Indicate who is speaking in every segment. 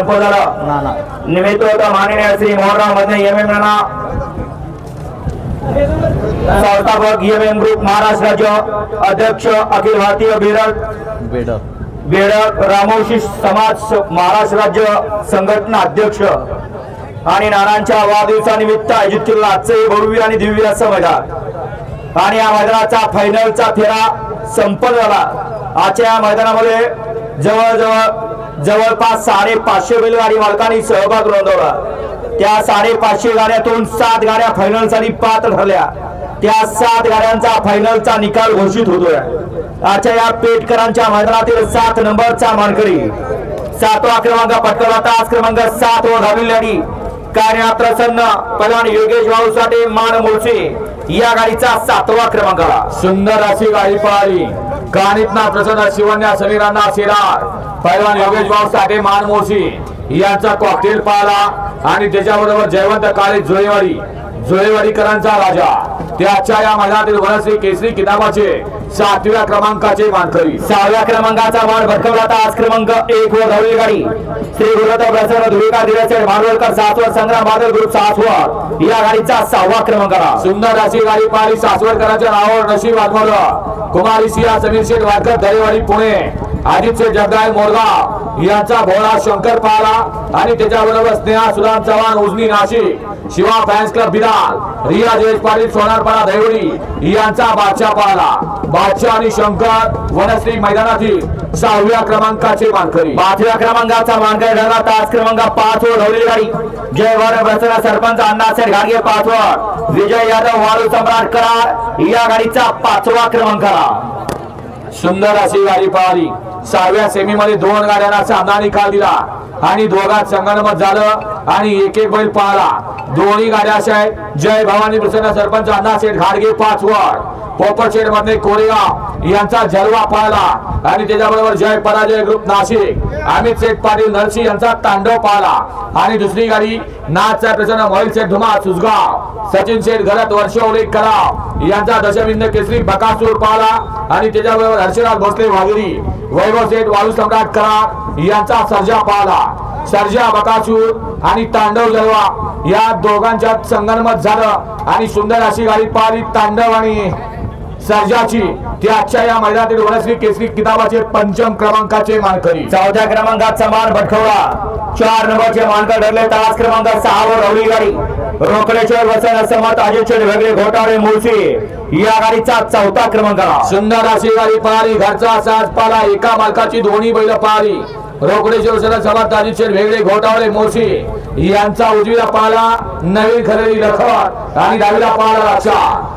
Speaker 1: संपन्न झाला। निमित्त होता माननीय श्री मोहनराव मधने एमएम नाना संस्थापक एमएम ग्रुप महाराष्ट्र राज्य अध्यक्ष अखिल भारतीय बेडक रामोशी समाज महाराष्ट्र राज्य संघटना अध्यक्ष आणि नानांच्या वाढदिवसानिमित्त आयोजित केलेला आजचे भव्य आणि दिव्य असं मैदान आणि या मैदानाचा फायनलचा फेरा संपन्न झाला। आजच्या या मैदानामध्ये जवळपास 550 बैलगाडी मालकांनी सहभाग नोंदवला। त्या 550 गाड्यातून 7 गाड्या फायनल साठी पात्र ठरल्या। त्या 7 गाड्यांचा फायनलचा निकाल घोषित होतोय। आजच्या या पेटकरांच्या मैदानातील 7 नंबरचा मानकरी 7वा क्रमांक पटकावला। तास क्रमांक 7 वर धावलेली गाडी कार्या प्रसन्न पलान योगेश भाऊसाठी मान मोर्चे या गाडीचा 7वा क्रमांक आला।
Speaker 2: सुंदर अशी गाडी पळाली। कानितना प्रसन्न शिवन्या समीरांना शिरार पैलवान योगेश भाऊसाठी मान मोर्चे यांचा कॉकटेल पळाला आणि त्याच्याबरोबर जयवंत काळे जुळेवाडीकरांचा राजा त्याच्या या मैदानातील वनश्री केसरी किताबाचे 7व्या क्रमांकाचे मानकरी
Speaker 1: 6व्या क्रमांकाचा मान भटकवला। तास क्रमांक 1 वर धावलेली गाडी श्री गुरुदत्त प्रसन्न धुळेकर दिवसे मानवलकर 7 वर संग्राम बादल ग्रुप 7 वर या गाडीचा 6वा क्रमांक आला।
Speaker 2: सुंदर अशी गाडी पाहिली। सासवडकरांच्या नावावर नशीब आजमावलं। कुमारी सिया समीर शेठ वाडकर दरेवाडी पुणे अजित शेठ जगदाय मोरगाव यांचा भोळा शंकर पाला आणि त्याच्याबरोबर स्नेहा सुदाम चव्हाण उजनी नाशिक शिवा फॅन्स क्लब बिदाल रिया जयेश पाटील सोनारपाडा दहिवडी यांचा बादशाह पाला। बादशाह आणि शंकर वनश्री मैदानातील 6व्या क्रमांकाचे मानकरी
Speaker 1: 5व्या क्रमांकाचा मानकरी ठरला। तास क्रमांक 5 वर धावलेली गाडी जय वर प्रसन्न सरपंच अण्णासाहेब घाडगे 5 वर विजय यादव वाळू सम्राट करार या गाडीचा 5वा क्रमांक आला।
Speaker 2: सुंदर अशी गाडी पळाली। 6व्या सेमी मध्ये 2 गाड्यांना सामना निकाल दिला आणि दोघात संगणमत झालं आणि एक बैल पळाला। दोन्ही गाड्या अशा आहेत जय भवानी प्रसन्न सरपंच अण्णासाहेब घाडगे 5 वर पोपटशेड मध्ये कोरेगाव यांचा जलवा पळाला आणि त्याच्याबरोबर जय पराजय ग्रुप नाशिक अमित शेठ पाटील नरसी यांचा तांडव पळाला आणि दुसरी गाडी नाथचा प्रसन्न मोहिल शेठ धुमा सुसगाव सचिन शेठ घरत वर्षोवले कराव यांचा दशबिंद केसरी बकासूर पळाला आणि त्याच्याबरोबर हर्षराज भोसले वाघरी वैभव शेठ वाळू सम्राट करार यांचा सर्जा पळाला। सर्जा बकासूर आणि तांडव जलवा या दोघांच्यात संगनमत झालं आणि सुंदर अशी गाडी पळाली। तांडव आणि सर्जाची त्याच्या या मैदानातील वनश्री केसरी किताबाचे 5म क्रमांकाचे मानकरी
Speaker 1: 4थ्या क्रमांकाचा मान भटकवला। 4 नंबरचे मानकर ठरले। तास क्रमांक 6 वर धावलेली गाडी रोकडेश्वर वसन समर्थ अजित वेगळे घोटाळे मुळशी या गाडीचा 4था क्रमांक आला।
Speaker 2: सुंदर अशी गाडी पळाली। घरचा साज पाला एका मालकाची दोन्ही बैल पळाली। रोकडेश्वर समर्थ अजित वेगळे घोटाळे मुळशी यांचा उजवीला पाला नवीन खरेदी लखत आणि डावीला पाला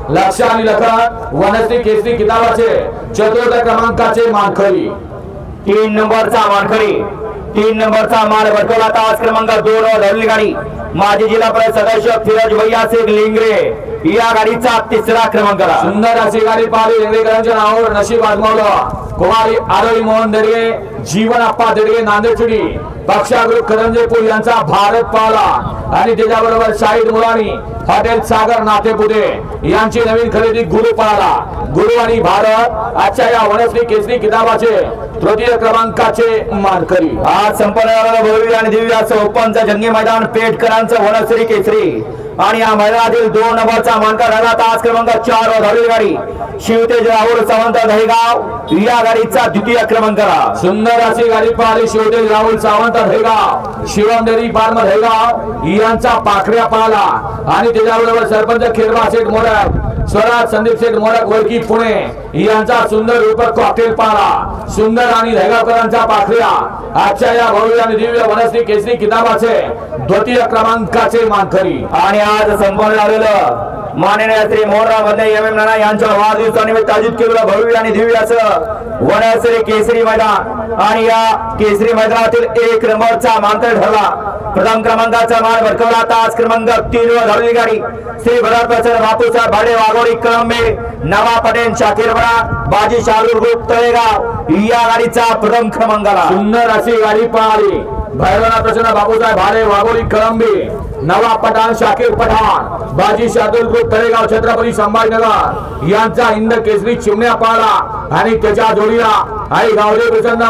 Speaker 2: लक्ष आणि लखत वनश्री केसरी किताबाचे 4थ्या क्रमांकाचे मानकरी
Speaker 1: 3 नंबरचा मानकरी 3 नंबरचा मान भटकवला। तास क्रमांक 2 वर धावलेली गाडी माजी जिल्हा परिषद सदस्य फिरोज भैया शेख लिंगरे या गाडीचा 3रा क्रमांक आला।
Speaker 2: सुंदर अशी गाडी पाहिली। लिंगरेकरांच्या नावावर नशीब आजमावलं। कुमारी आरोही मोहन दडगे जीवन आप्पा दडगे नांदेडचुडी पक्षा ग्रुप करंजेपूर यांचा भारत पाला आणि त्याच्याबरोबर शाहीद मुलानी हॉटेल सागर नातेपुते यांची नवीन खरेदी गुरु पाला। गुरु आणि भारत आजच्या या वनश्री केसरी किताबाचे 3य क्रमांकाचे मानकरी।
Speaker 1: आज संपन्न झालेला भव्य आणि दिव्य असं ओपनचं जंगी मैदान पेटकरांचं वनश्री केसरी आणि या मैदानातील 2 नंबरचा मानकर ठरला। तास क्रमांक 4 वर धावलेली गाडी शिवतेज राहुल सावंत दहेगाव या गाडीचा 2य क्रमांक आला।
Speaker 2: सुंदर अशी गाडी पळाली। शिवतेज राहुल सावंत दहेगाव शिवंदेरी फार्म दहेगाव यांचा पाखड्या पळाला आणि त्याच्याबरोबर सरपंच खिरबा शेठ मोरक स्वराज संदीप शेठ मोरक वडकी पुणे यांचा सुंदर रूपक कॉकटेल पळाला। सुंदर आणि दहेगावकरांचा पाखड्या आजच्या या भव्य आणि दिव्य वनश्री केसरी किताबाचे 2य क्रमांकाचे मानकरी
Speaker 1: आणि आज संपन्न झालेलं माननीय श्री मोहनराव मधने एमएम नाना यांच्या वाढदिवसानिमित्त आयोजित केलेलं भव्य आणि दिव्य असं वनश्री केसरी मैदान आणि या केसरी मैदानातील 1 नंबरचा मानकर ठरला। प्रथम क्रमांकाचा मान भटकवला। तास क्रमांक 3 वर धावलेली गाडी श्री भरत प्रसन्न बापूसाहेब भाडे वाघोडी कळंबे नवा पटेल शाकीरपडा बाजी शालूर ग्रुप तळेगाव या गाडीचा प्रथम क्रमांक आला।
Speaker 2: सुंदर अशी गाडी पळाली। भैरवनाथ प्रसन्न बापूसाहेब भाले वाघोली कळंबी नवाब पठाण शाकीर पठाण बाजी शार्दुल ग्रुप तळेगाव छत्रपती संभाजीनगर यांचा हिंद केसरी चिमण्या पाळला आणि त्याच्या जोडीला आई गावडे प्रसन्न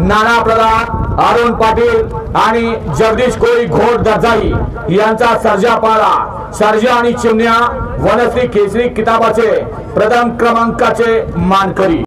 Speaker 2: नाना प्रधान अरुण पाटील आणि जगदीश कोळी घोड दर्जाई यांचा सर्जा पाळला। सर्जा आणि चिमण्या वनश्री केसरी किताबाचे प्रथम क्रमांकाचे मानकरी।